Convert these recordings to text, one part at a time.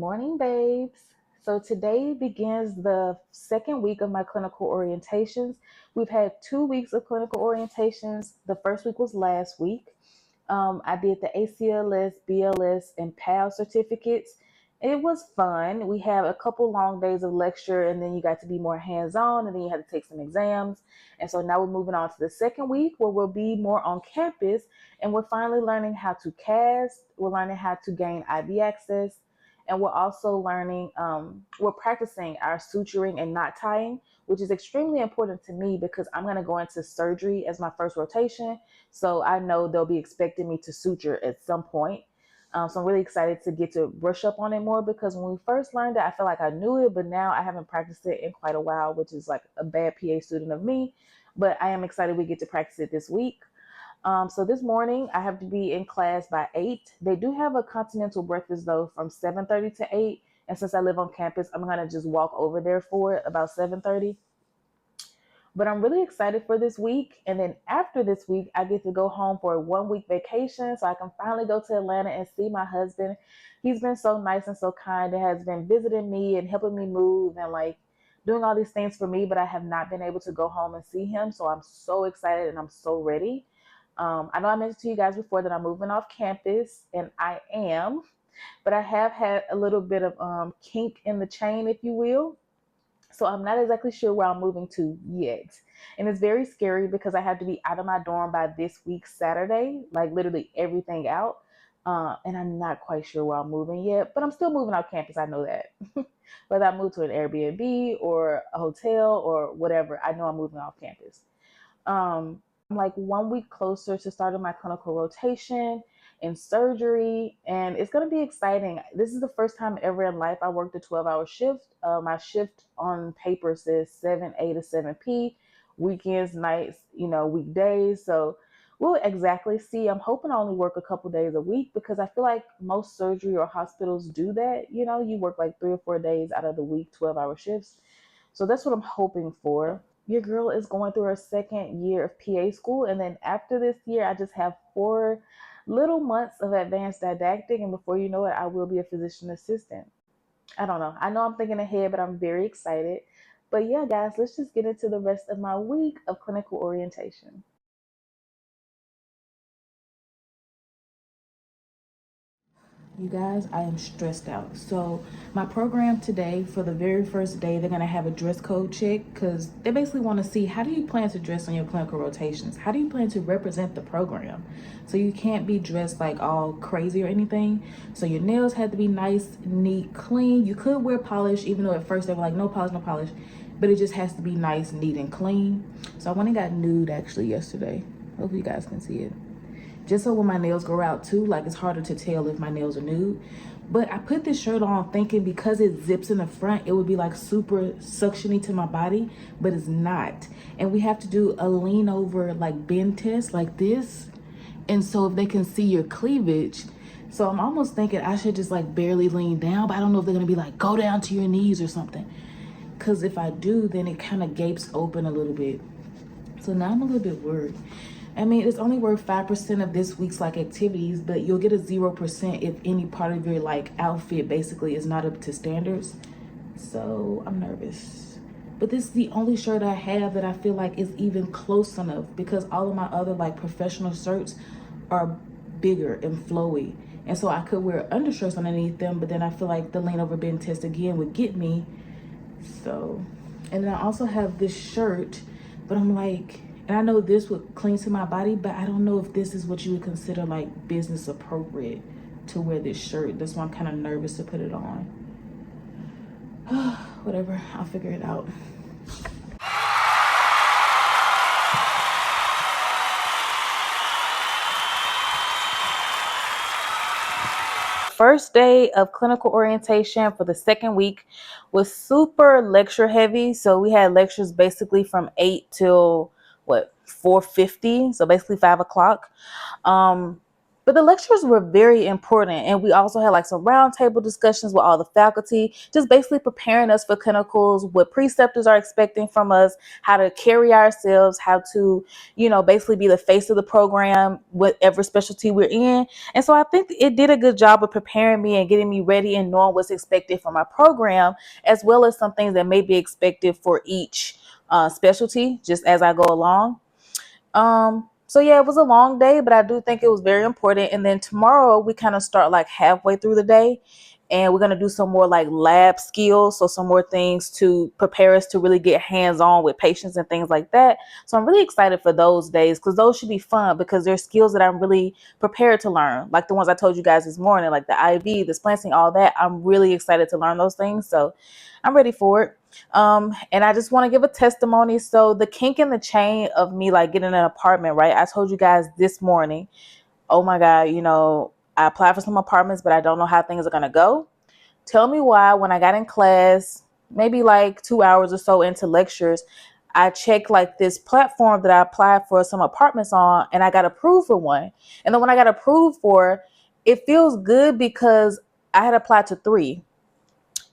Morning, babes. So today begins the second week of my clinical orientations. We've had 2 weeks of clinical orientations. The first week was last week. I did the ACLS, BLS, and PAL certificates. It was fun. We had a couple long days of lecture, and then you got to be more hands-on, and then you had to take some exams. And so now we're moving on to the second week where we'll be more on campus, and we're finally learning how to cast. We're learning how to gain IV access, and we're also learning, we're practicing our suturing and knot tying, which is extremely important to me because I'm going to go into surgery as my first rotation. So I know they'll be expecting me to suture at some point. So I'm really excited to get to brush up on it more because when we first learned it, I feel like I knew it, but now I haven't practiced it in quite a while, which is like a bad PA student of me. But I am excited we get to practice it this week. So this morning I have to be in class by 8. They do have a continental breakfast though from 7:30 to 8. And since I live on campus, I'm gonna just walk over there for it about 7:30. But I'm really excited for this week. And then after this week, I get to go home for a 1 week vacation so I can finally go to Atlanta and see my husband. He's been so nice and so kind and has been visiting me and helping me move and like doing all these things for me, but I have not been able to go home and see him. So I'm so excited and I'm so ready. I know I mentioned to you guys before that I'm moving off campus, and I am, but I have had a little bit of kink in the chain, if you will. So I'm not exactly sure where I'm moving to yet. And it's very scary because I have to be out of my dorm by this week, Saturday, like literally everything out. And I'm not quite sure where I'm moving yet, but I'm still moving off campus. I know that. Whether I move to an Airbnb or a hotel or whatever, I know I'm moving off campus. I'm like 1 week closer to starting my clinical rotation in surgery, and it's going to be exciting. This is the first time ever in life I worked a 12-hour shift. My shift on paper says 7A to 7P, weekends, nights, weekdays. So we'll exactly see. I'm hoping I only work a couple days a week because I feel like most surgery or hospitals do that. You work like 3 or 4 days out of the week, 12-hour shifts. So that's what I'm hoping for. Your girl is going through her second year of PA school. And then after this year, I just have 4 little months of advanced didactic. And before you know it, I will be a physician assistant. I don't know. I know I'm thinking ahead, but I'm very excited. But yeah, guys, let's just get into the rest of my week of clinical orientation. You guys, I am stressed out. So my program today, for the very first day, they're gonna have a dress code check because they basically want to see how do you plan to dress on your clinical rotations? How do you plan to represent the program? So you can't be dressed like all crazy or anything. So your nails had to be nice, neat, clean. You could wear polish, even though at first they were like, no polish, no polish. But it just has to be nice, neat, and clean. So I went and got nude actually yesterday. Hope you guys can see it, just so when my nails grow out too, like it's harder to tell if my nails are nude. But I put this shirt on thinking because it zips in the front, it would be like super suctiony to my body, but it's not. And we have to do a lean over like bend test like this. And so if they can see your cleavage, so I'm almost thinking I should just like barely lean down, but I don't know if they're gonna be like, go down to your knees or something. Cause if I do, then it kind of gapes open a little bit. So now I'm a little bit worried. I mean, it's only worth 5% of this week's like activities, but you'll get a 0% if any part of your like outfit basically is not up to standards. So I'm nervous. But this is the only shirt I have that I feel like is even close enough because all of my other like professional shirts are bigger and flowy. And so I could wear undershirts underneath them, but then I feel like the lean over bend test again would get me. So, and then I also have this shirt, but I'm like, and I know this would cling to my body, but I don't know if this is what you would consider like business appropriate to wear this shirt. That's why I'm kind of nervous to put it on. Whatever, I'll figure it out. First day of clinical orientation for the second week was super lecture heavy. So we had lectures basically from 8 till 4:50, so basically 5 o'clock. But the lectures were very important. And we also had like some roundtable discussions with all the faculty, just basically preparing us for clinicals, what preceptors are expecting from us, how to carry ourselves, how to, basically be the face of the program, whatever specialty we're in. And so I think it did a good job of preparing me and getting me ready and knowing what's expected from my program, as well as some things that may be expected for each specialty, just as I go along. So yeah, it was a long day, but I do think it was very important. And then tomorrow we kind of start like halfway through the day, and we're gonna do some more like lab skills, so some more things to prepare us to really get hands-on with patients and things like that. So I'm really excited for those days because those should be fun because they're skills that I'm really prepared to learn, like the ones I told you guys this morning, like the IV, the splanting, all that. I'm really excited to learn those things, so I'm ready for it. And I just want to give a testimony. So the kink in the chain of me like getting an apartment, right? I told you guys this morning, oh my God, I applied for some apartments, but I don't know how things are gonna go. Tell me why when I got in class, maybe like 2 hours or so into lectures, I checked like this platform that I applied for some apartments on, and I got approved for one. And then when I got approved for, it feels good because I had applied to three.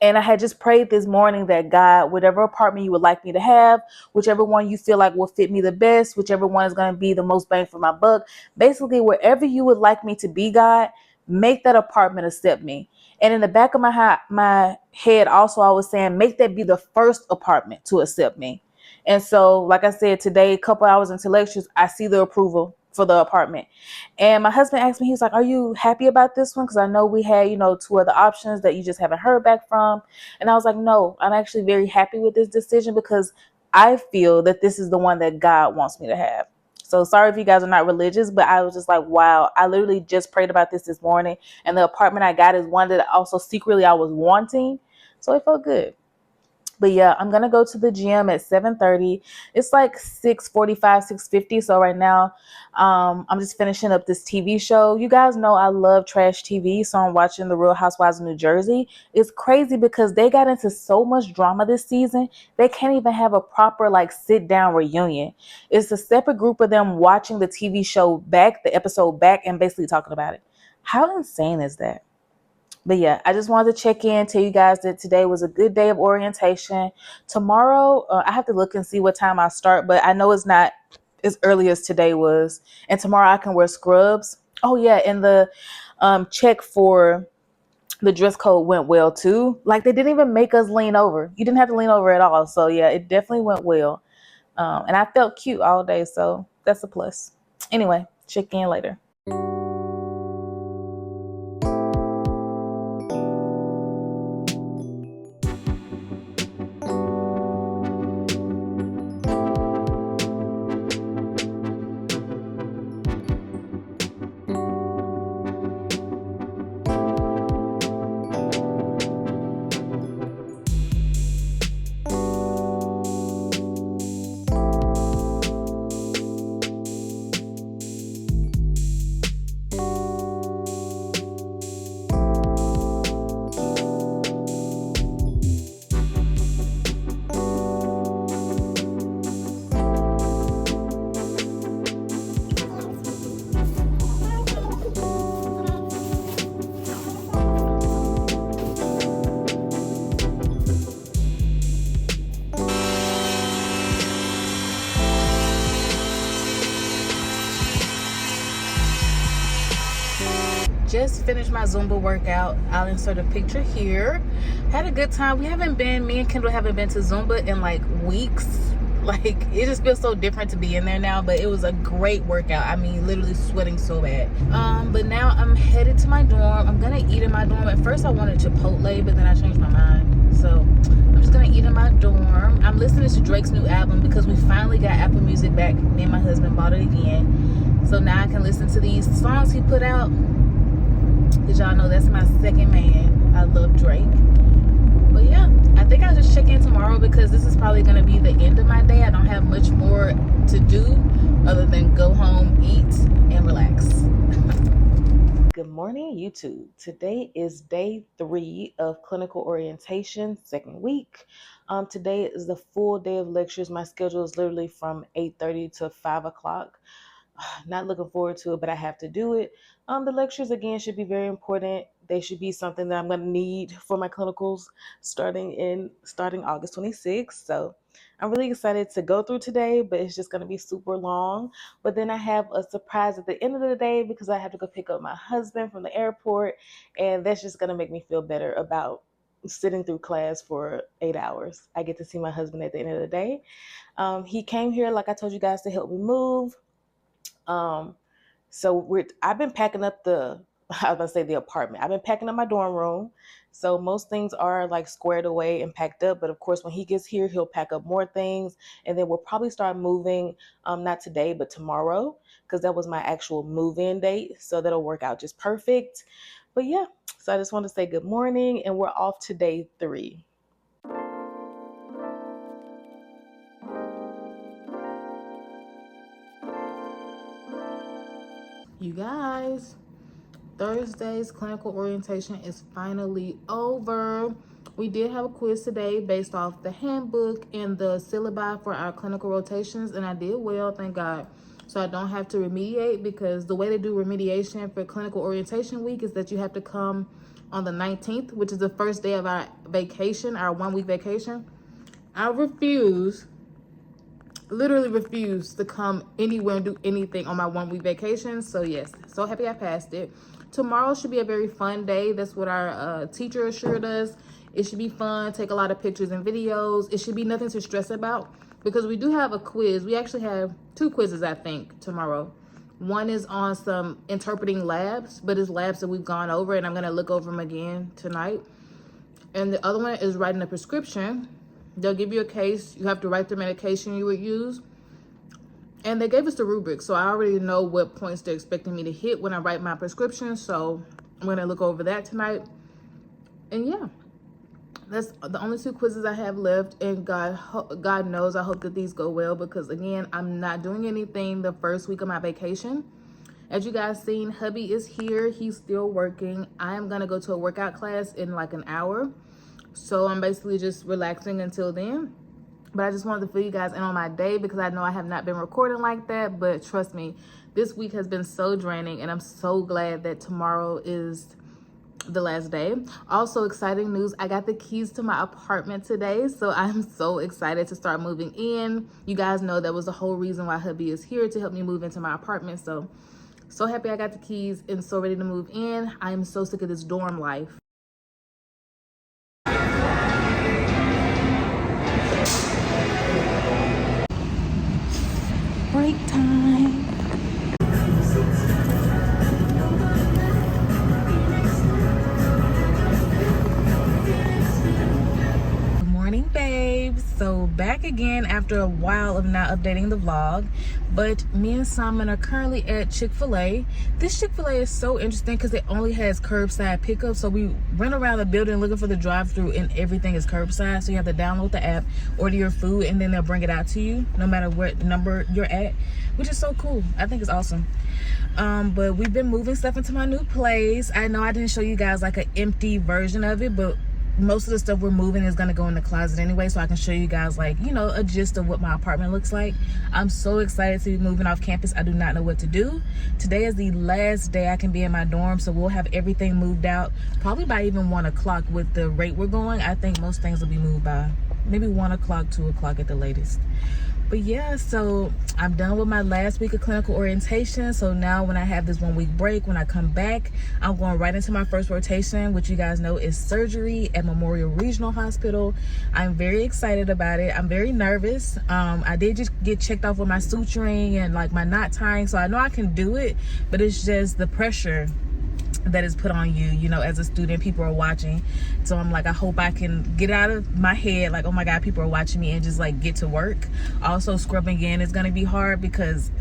And I had just prayed this morning that God, whatever apartment you would like me to have, whichever one you feel like will fit me the best, whichever one is going to be the most bang for my buck, basically wherever you would like me to be, God, make that apartment accept me. And in the back of my head, also, I was saying, make that be the first apartment to accept me. And so, like I said, today, a couple hours into lectures, I see the approval for the apartment. And my husband asked me, he was like, are you happy about this one? Because I know we had, two other options that you just haven't heard back from. And I was like, no, I'm actually very happy with this decision because I feel that this is the one that God wants me to have. So sorry if you guys are not religious, but I was just like, wow, I literally just prayed about this morning. And the apartment I got is one that also secretly I was wanting. So it felt good. But yeah, I'm gonna go to the gym at 7:30. It's like 6:45, 6:50. So right now, I'm just finishing up this TV show. You guys know I love trash TV, so I'm watching The Real Housewives of New Jersey. It's crazy because they got into so much drama this season. They can't even have a proper like sit down reunion. It's a separate group of them watching the TV show back, the episode back, and basically talking about it. How insane is that? But yeah, I just wanted to check in, tell you guys that today was a good day of orientation. Tomorrow, I have to look and see what time I start, but I know it's not as early as today was. And tomorrow I can wear scrubs. Oh yeah, and the check for the dress code went well too. Like they didn't even make us lean over. You didn't have to lean over at all. So yeah, it definitely went well. And I felt cute all day, so that's a plus. Anyway, check in later. Just finished my Zumba workout. I'll insert a picture here. Had a good time. Me and Kendall haven't been to Zumba in like weeks. Like it just feels so different to be in there now, but it was a great workout. I mean, literally sweating so bad. But now I'm headed to my dorm. I'm gonna eat in my dorm. At first I wanted Chipotle, but then I changed my mind. So I'm just gonna eat in my dorm. I'm listening to Drake's new album because we finally got Apple Music back. Me and my husband bought it again. So now I can listen to these songs he put out. Did y'all know that's my second man? I love Drake. But yeah, I think I'll just check in tomorrow because this is probably going to be the end of my day. I don't have much more to do other than go home, eat, and relax. Good morning, YouTube. Today is day 3 of clinical orientation, second week. Today is the full day of lectures. My schedule is literally from 8:30 to 5 o'clock. Not looking forward to it, but I have to do it. The lectures again should be very important. They should be something that I'm going to need for my clinicals starting August 26th. So I'm really excited to go through today, but it's just going to be super long. But then I have a surprise at the end of the day because I have to go pick up my husband from the airport, and that's just going to make me feel better about sitting through class for 8 hours. I get to see my husband at the end of the day. He came here, like I told you guys, to help me move. So I've been packing up I was gonna say the apartment. I've been packing up my dorm room. So most things are like squared away and packed up. But of course, when he gets here, he'll pack up more things. And then we'll probably start moving, not today, but tomorrow, because that was my actual move-in date. So that'll work out just perfect. But yeah, so I just want to say good morning, and we're off to day 3. You guys, Thursday's clinical orientation is finally over. We did have a quiz today based off the handbook and the syllabi for our clinical rotations, and I did well, thank God. So I don't have to remediate, because the way they do remediation for clinical orientation week is that you have to come on the 19th, which is the first day of our vacation, our 1-week vacation. I literally refuse to come anywhere and do anything on my 1-week vacation. So yes, so happy I passed it. Tomorrow should be a very fun day. That's what our teacher assured us. It should be fun, take a lot of pictures and videos. It should be nothing to stress about, because we do have a quiz. We actually have 2 quizzes, I think, tomorrow. One is on some interpreting labs, but it's labs that we've gone over, and I'm gonna look over them again tonight. And the other one is writing a prescription. They'll give you a case. You have to write the medication you would use. And they gave us the rubric, so I already know what points they're expecting me to hit when I write my prescription. So I'm going to look over that tonight. And yeah, that's the only 2 quizzes I have left. And God knows, I hope that these go well, because again, I'm not doing anything the first week of my vacation. As you guys seen, hubby is here. He's still working. I am going to go to a workout class in like an hour. So I'm basically just relaxing until then. But I just wanted to fill you guys in on my day, because I know I have not been recording like that. But trust me, this week has been so draining, and I'm so glad that tomorrow is the last day. Also, exciting news, I got the keys to my apartment today. So I'm so excited to start moving in. You guys know that was the whole reason why hubby is here, to help me move into my apartment. So happy I got the keys and so ready to move in. I am so sick of this dorm life. Break time. Good morning, babes. So back again after a while of not updating the vlog, but me and Simon are currently at Chick-fil-A. This Chick-fil-A is so interesting because it only has curbside pickup. So we run around the building looking for the drive-thru, and everything is curbside. So you have to download the app, order your food, and then they'll bring it out to you no matter what number you're at, which is so cool. I think it's awesome. But we've been moving stuff into my new place. I know I didn't show you guys like an empty version of it, but most of the stuff we're moving is going to go in the closet anyway, so I can show you guys, like, you know, a gist of what my apartment looks like. I'm so excited to be moving off campus. I do not know what to do. Today is the last day I can be in my dorm, so we'll have everything moved out probably by even 1 o'clock. With the rate we're going, I think most things will be moved by maybe 1 o'clock, 2 o'clock at the latest. But yeah, so I'm done with my last week of clinical orientation. So now when I have this 1 week break, when I come back, I'm going right into my first rotation, which you guys know is surgery at Memorial Regional Hospital. I'm very excited about it. I'm very nervous. I did just get checked off with my suturing and like my knot tying, so I know I can do it, but it's just the pressure that is put on you, you know, as a student. People are watching, so I'm like, I hope I can get out of my head like, oh my god, people are watching me, and just like get to work. Also, scrubbing in is going to be hard because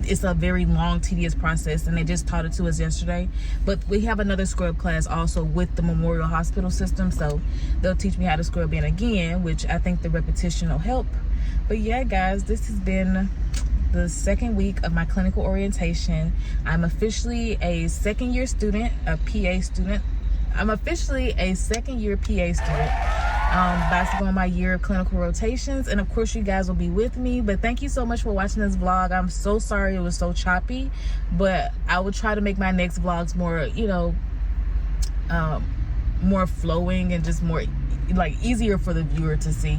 it's a very long, tedious process, and they just taught it to us yesterday. But we have another scrub class also with the Memorial Hospital system, so they'll teach me how to scrub in again, which I think the repetition will help. But yeah, guys, this has been the second week of my clinical orientation. I'm officially a second-year student, a PA student. I'm officially a second-year PA student. about to go on my year of clinical rotations, and of course you guys will be with me. But thank you so much for watching this vlog. I'm so sorry it was so choppy, but I will try to make my next vlogs more, you know, more flowing and just more like easier for the viewer to see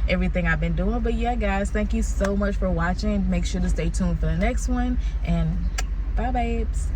everything I've been doing. But yeah guys, thank you so much for watching. Make sure to stay tuned for the next one, and bye babes.